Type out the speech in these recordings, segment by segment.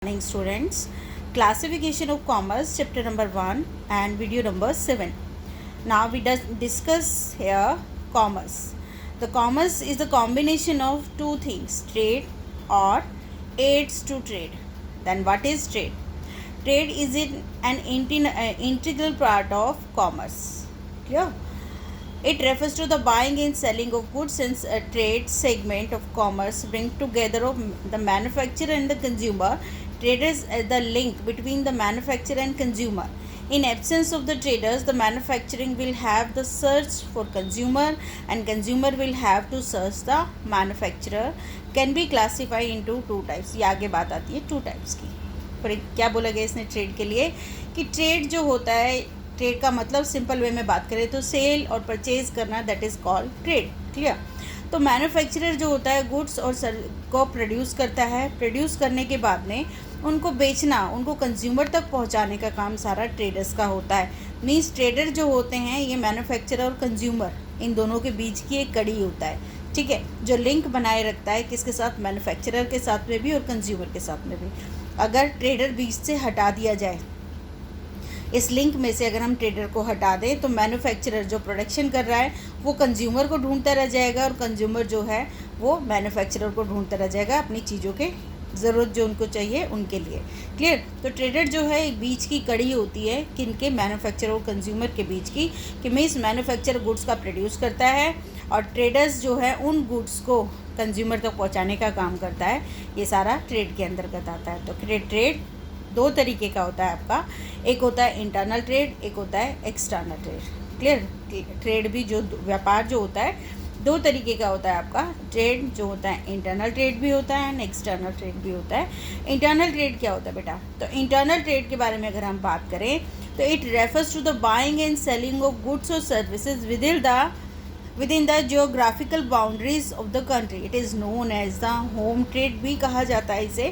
Morning students, classification of commerce chapter number 1 and video number 7. Now we discuss here commerce. The commerce is the combination of two things, trade or aids to trade. Then what is trade? Trade is an integral part of commerce. Clear? It refers to the buying and selling of goods, and a trade segment of commerce bring together of the manufacturer and the consumer. Traders are the link between the manufacturer and consumer. In absence of the traders, the manufacturing will have the search for consumer and consumer will have to search the manufacturer. Can be classified into two types. ये आगे बात आती है two types की. पर क्या बोला गया इसने ट्रेड के लिए कि ट्रेड जो होता है, ट्रेड का मतलब सिंपल वे में बात करें तो सेल और परचेज करना, that is called trade. Clear? तो मैन्युफैक्चरर जो होता है गुड्स और को प्रोड्यूस करता है. प्रोड्यूस करने के बाद में उनको बेचना, उनको कंज्यूमर तक पहुंचाने का काम सारा ट्रेडर्स का होता है. मीन्स ट्रेडर जो होते हैं ये मैन्युफैक्चरर और कंज्यूमर इन दोनों के बीच की एक कड़ी होता है. ठीक है, जो लिंक बनाए रखता है किसके साथ? मैन्युफैक्चरर के साथ में भी और कंज्यूमर के साथ में भी. अगर ट्रेडर बीच से हटा दिया जाए, इस लिंक में से अगर हम ट्रेडर को हटा दें तो मैन्युफैक्चरर जो प्रोडक्शन कर रहा है वो कंज्यूमर को ढूंढता रह जाएगा और कंज्यूमर जो है वो मैन्युफैक्चरर को ढूंढता रह जाएगा अपनी चीज़ों के ज़रूरत जो उनको चाहिए उनके लिए. क्लियर? तो ट्रेडर जो है एक बीच की कड़ी होती है किनके? मैन्युफैक्चरर और कंज्यूमर के बीच की. कि मीन्स मैन्युफैक्चरर गुड्स का प्रोड्यूस करता है और ट्रेडर्स जो है उन गुड्स को कंज्यूमर तक पहुँचाने का काम करता है. ये सारा ट्रेड के अंतर्गत आता है. तो ट्रेड दो तरीके का होता है आपका. एक होता है इंटरनल ट्रेड, एक होता है एक्सटर्नल ट्रेड. क्लियर? ट्रेड भी जो व्यापार जो होता है दो तरीके का होता है आपका. ट्रेड जो होता है इंटरनल ट्रेड भी होता है एंड एक्सटर्नल ट्रेड भी होता है. इंटरनल ट्रेड क्या होता है बेटा? तो इंटरनल ट्रेड के बारे में अगर हम बात करें तो it refers to the buying and selling of goods और services within the geographical boundaries of the country. It is known as the home trade भी कहा जाता है इसे.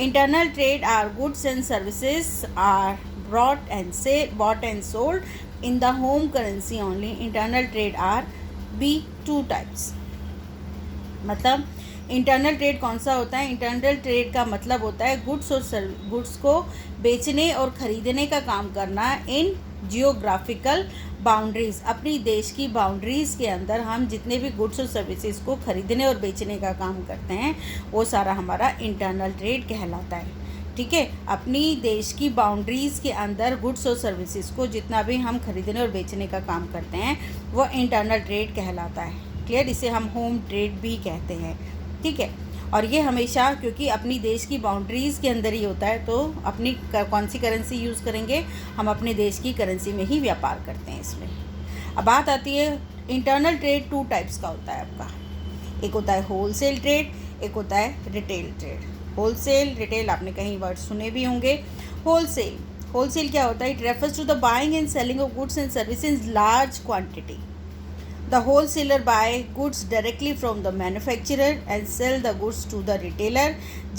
Internal trade are goods and services are bought and sold in the home currency only. Internal trade are be two types. मतलब internal trade कौन सा होता है? इंटरनल ट्रेड का मतलब होता है गुड्स को बेचने और ख़रीदने का काम करना इन जियोग्राफिकल बाउंड्रीज़. अपनी देश की बाउंड्रीज़ के अंदर हम जितने भी गुड्स और सर्विसेज को ख़रीदने और बेचने का काम करते हैं वो सारा हमारा इंटरनल ट्रेड कहलाता है. ठीक है, अपनी देश की बाउंड्रीज़ के अंदर गुड्स और सर्विसेज को जितना भी हम खरीदने और बेचने का काम करते हैं वो इंटरनल ट्रेड कहलाता है. क्लियर? इसे हम होम ट्रेड भी कहते हैं. ठीक है, और ये हमेशा क्योंकि अपनी देश की बाउंड्रीज़ के अंदर ही होता है तो अपनी कौन सी करेंसी यूज़ करेंगे? हम अपने देश की करेंसी में ही व्यापार करते हैं इसमें. अब बात आती है इंटरनल ट्रेड टू टाइप्स का होता है आपका. एक होता है होलसेल ट्रेड, एक होता है रिटेल ट्रेड. होलसेल रिटेल आपने कहीं वर्ड सुने भी होंगे. होलसेल क्या होता है? It refers to the buying and selling of goods and services in large quantity. The wholesaler buy goods directly from the manufacturer and sell the goods to the retailer.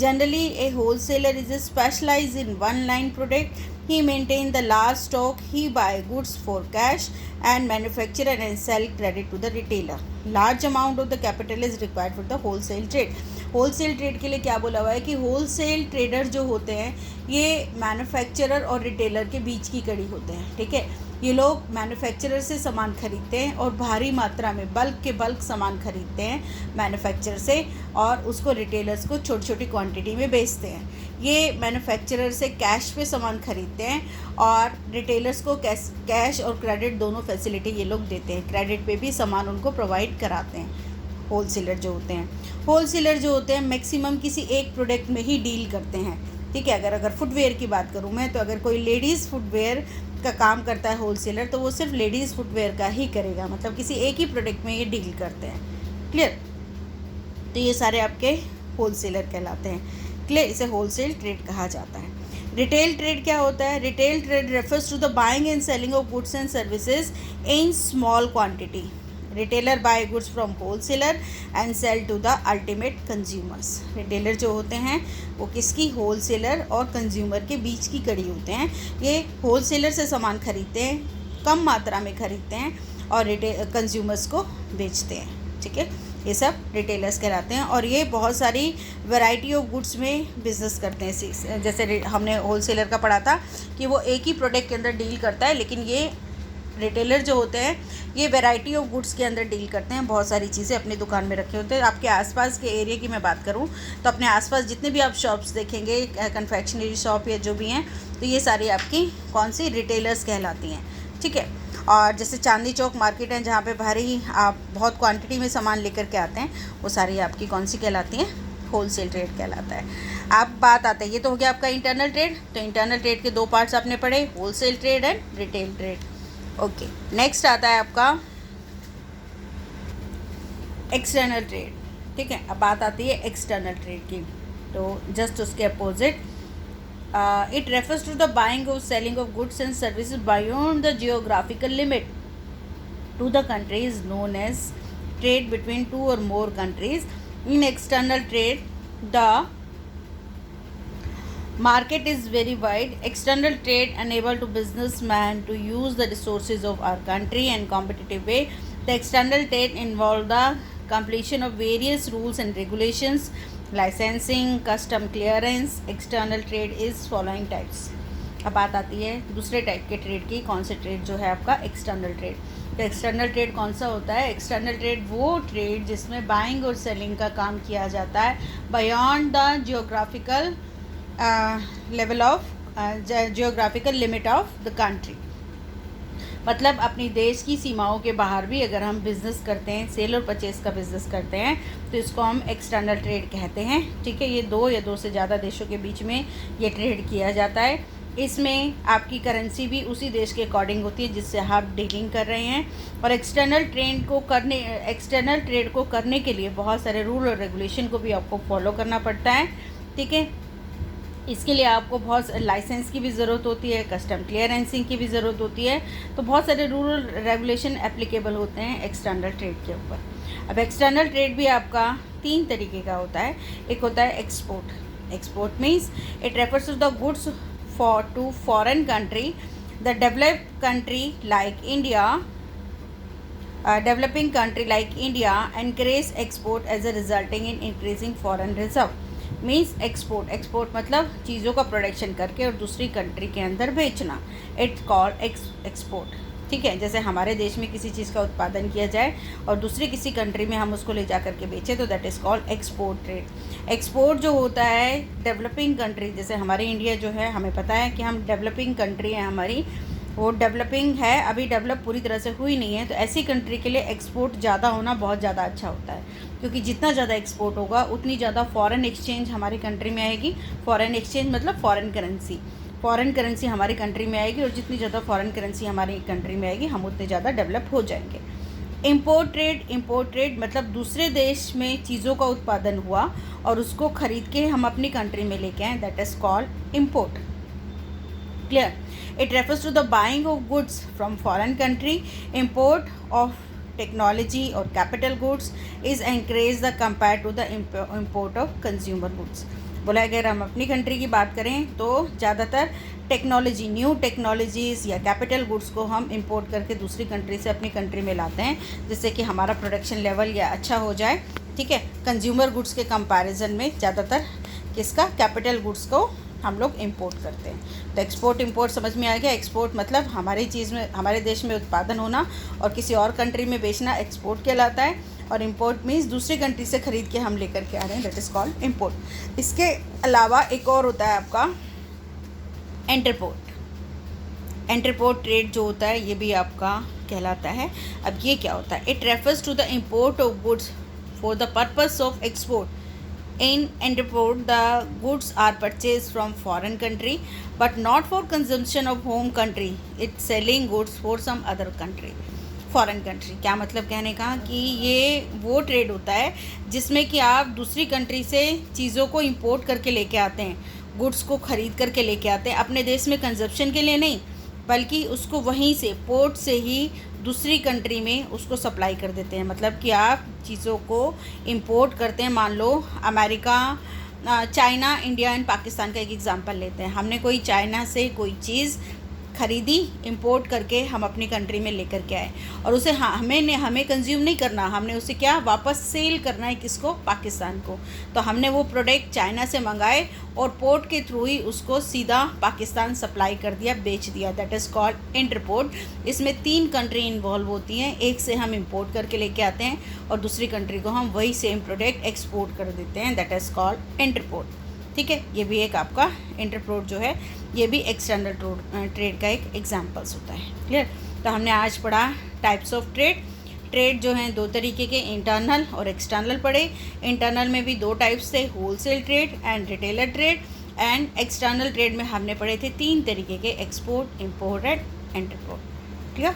Generally, a wholesaler is specialized in one line product. He maintains the large stock. He buy goods for cash and manufacture and sell credit to the retailer. Large amount of the capital is required for the wholesale trade. Wholesale trade के लिए क्या बोला हुआ है कि wholesale trader जो होते हैं ये मैन्युफैक्चरर और रिटेलर के बीच की कड़ी होते हैं. ठीक है, ये लोग मैन्युफैक्चरर से सामान खरीदते हैं और भारी मात्रा में बल्क सामान खरीदते हैं मैन्युफैक्चरर से और उसको रिटेलर्स को छोटी छोटी क्वांटिटी में बेचते हैं. ये मैन्युफैक्चरर से कैश पे सामान खरीदते हैं और रिटेलर्स को कैश और क्रेडिट दोनों फैसिलिटी ये लोग देते हैं. क्रेडिट पे भी सामान उनको प्रोवाइड कराते हैं होलसेलर जो होते हैं मैक्सिमम किसी एक प्रोडक्ट में ही डील करते हैं. ठीक है, अगर फुटवेयर की बात करूँ मैं तो अगर कोई लेडीज़ फुटवेयर का काम करता है होलसेलर तो वो सिर्फ लेडीज़ फुटवेयर का ही करेगा. मतलब किसी एक ही प्रोडक्ट में ये डील करते हैं. क्लियर? तो ये सारे आपके होलसेलर कहलाते हैं. क्लियर? इसे होलसेल ट्रेड कहा जाता है. रिटेल ट्रेड क्या होता है? Retail trade refers to the buying and selling of goods and services in small quantity. Retailer buy goods from wholesaler and sell to the ultimate consumers. Retailer जो होते हैं वो किसकी? होलसेलर और कंज्यूमर के बीच की कड़ी होते हैं. ये होलसेलर से सामान खरीदते हैं, कम मात्रा में खरीदते हैं और कंज्यूमर्स को बेचते हैं. ठीक है, ये सब रिटेलर्स कहलाते हैं। और ये बहुत सारी वैरायटी ऑफ गुड्स में बिजनेस करते हैं। जैसे हमने होलसेलर का पढ़ा था कि वो एक ही प्रोडक्ट के अंदर डील करता है, लेकिन ये रिटेलर जो होते हैं ये वैरायटी ऑफ गुड्स के अंदर डील करते हैं, बहुत सारी चीज़ें अपनी दुकान में रखे होते हैं। आपके आसपास के एरिया की मैं बात करूं तो अपने आसपास जितने भी आप शॉप्स देखेंगे, कन्फेक्शनरी शॉप या जो भी हैं, तो ये सारी आपकी कौन सी रिटेलर्स कहलाती हैं, ठीक है। और जैसे चांदनी चौक मार्केट है जहाँ पे भारी आप बहुत क्वांटिटी में सामान लेकर के आते हैं, वो सारी आपकी कौन सी कहलाती हैं, होलसेल ट्रेड कहलाता है। आप बात आते हैं, ये तो हो गया आपका इंटरनल ट्रेड। तो इंटरनल ट्रेड के दो पार्ट्स आपने पढ़े, wholesale trade and retail trade. Okay, next आता है आपका एक्सटर्नल ट्रेड, ठीक है। अब बात आती है एक्सटर्नल ट्रेड की, तो जस्ट उसके opposite, it refers to the buying और selling of goods and services beyond the geographical limit to the country is known as trade between two और more countries. In external trade the market is very wide. External trade enable to businessmen to use the resources of our country in competitive way. The external trade involve the completion of various rules and regulations, licensing, custom clearance. External trade is following types. अब बात आती है दूसरे type के trade की, कौन से trade जो है आपका एक्सटर्नल ट्रेड। तो एक्सटर्नल ट्रेड कौन सा होता है? एक्सटर्नल ट्रेड वो ट्रेड जिसमें बाइंग और सेलिंग का काम किया जाता है beyond the geographical level of geographical limit of the country. मतलब अपनी देश की सीमाओं के बाहर भी अगर हम बिज़नेस करते हैं, सेल और परचेज़ का बिज़नेस करते हैं, तो इसको हम एक्सटर्नल ट्रेड कहते हैं, ठीक है। ये दो या दो से ज़्यादा देशों के बीच में ये ट्रेड किया जाता है। इसमें आपकी करेंसी भी उसी देश के अकॉर्डिंग होती है जिससे आप डीलिंग कर रहे हैं। और एक्सटर्नल ट्रेड को करने के लिए बहुत सारे रूल और रेगुलेशन को भी आपको फॉलो करना पड़ता है, ठीक है। इसके लिए आपको बहुत लाइसेंस की भी ज़रूरत होती है, कस्टम क्लियरेंसिंग की भी ज़रूरत होती है। तो बहुत सारे रूल रेगुलेशन एप्लीकेबल होते हैं एक्सटर्नल ट्रेड के ऊपर। अब एक्सटर्नल ट्रेड भी आपका तीन तरीके का होता है। एक होता है export. Export means it refers to the goods to foreign country. The developed country like India developing country like India encourage export as a resulting in increasing foreign reserve. Means export मतलब चीज़ों का production करके और दूसरी country के अंदर बेचना, it's called export, ठीक है। जैसे हमारे देश में किसी चीज़ का उत्पादन किया जाए और दूसरी किसी कंट्री में हम उसको ले जा करके बेचें, तो that is called export trade. Export जो होता है डेवलपिंग कंट्री, जैसे हमारी इंडिया जो है, हमें पता है कि हम डेवलपिंग कंट्री है हमारी, वो डेवलपिंग है, अभी डेवलप पूरी तरह से हुई नहीं है। तो ऐसी कंट्री के लिए एक्सपोर्ट ज़्यादा होना बहुत ज़्यादा अच्छा होता है, क्योंकि जितना ज़्यादा एक्सपोर्ट होगा उतनी ज़्यादा फॉरेन एक्सचेंज हमारी कंट्री में आएगी। फॉरेन एक्सचेंज मतलब फॉरेन करेंसी हमारी कंट्री में आएगी, और जितनी ज़्यादा फॉरेन करेंसी हमारी कंट्री में आएगी, हम उतने ज़्यादा डेवलप हो जाएंगे। इम्पोर्ट ट्रेड मतलब दूसरे देश में चीज़ों का उत्पादन हुआ और उसको ख़रीद के हम अपनी कंट्री में लेके आए, that is called import. Clear? It refers to the buying of goods from foreign country. Import of technology or capital goods is encouraged compared to the import of consumer goods. बोला अगर हम अपनी country की बात करें तो ज़्यादातर technology, new technologies या कैपिटल गुड्स को हम इंपोर्ट करके दूसरी कंट्री से अपनी कंट्री में लाते हैं, जिससे कि हमारा प्रोडक्शन लेवल या अच्छा हो जाए, ठीक है। कंज्यूमर गुड्स के कंपैरिजन में ज़्यादातर किसका, कैपिटल गुड्स को हम लोग इंपोर्ट करते हैं। तो एक्सपोर्ट इंपोर्ट समझ में आ गया। एक्सपोर्ट मतलब हमारी चीज़ में, हमारे देश में उत्पादन होना और किसी और कंट्री में बेचना एक्सपोर्ट कहलाता है। और इंपोर्ट मीन्स दूसरी कंट्री से ख़रीद के हम लेकर के आ रहे हैं, दैट इज़ कॉल्ड इंपोर्ट। इसके अलावा एक और होता है आपका एंटरपोर्ट। एंटरपोर्ट ट्रेड जो होता है ये भी आपका कहलाता है। अब ये क्या होता है? It refers to the import of goods for the purpose of export. In interport, the goods are purchased from foreign country, but not for consumption of home country. It's selling goods for some other country. Foreign country क्या मतलब कहने का कि ये वो trade होता है जिसमें कि आप दूसरी कंट्री से चीज़ों को इंपोर्ट करके लेके आते हैं, गुड्स को ख़रीद करके लेके आते हैं अपने देश में कंजप्शन के लिए नहीं, बल्कि उसको वहीं से पोर्ट से ही दूसरी कंट्री में उसको सप्लाई कर देते हैं। मतलब कि आप चीज़ों को इंपोर्ट करते हैं, मान लो America, China, India and Pakistan का एक एग्जांपल लेते हैं। हमने कोई चाइना से कोई चीज़ खरीदी, इंपोर्ट करके हम अपनी कंट्री में लेकर के आए और उसे हमें कंज्यूम नहीं करना, हमने उसे क्या वापस सेल करना है, किसको, पाकिस्तान को। तो हमने वो प्रोडक्ट चाइना से मंगाए और पोर्ट के थ्रू ही उसको सीधा पाकिस्तान सप्लाई कर दिया, बेच दिया। That is called entrepot. इसमें 3 कंट्री इन्वॉल्व होती हैं। एक से हम इंपोर्ट करके लेके आते हैं और दूसरी कंट्री को हम वही सेम प्रोडक्ट एक्सपोर्ट कर देते हैं। That is called entrepot. ठीक है, ये भी एक आपका इंटरपोर्ट जो है ये भी एक्सटर्नल ट्रेड का एक एग्जांपल्स होता है। क्लियर। तो हमने आज पढ़ा टाइप्स ऑफ ट्रेड जो हैं 2 तरीके के, इंटरनल और एक्सटर्नल पढ़े। इंटरनल में भी 2 टाइप्स थे, wholesale trade and retailer trade. And external trade में हमने पढ़े थे 3 तरीके के, export, import and interport. Clear.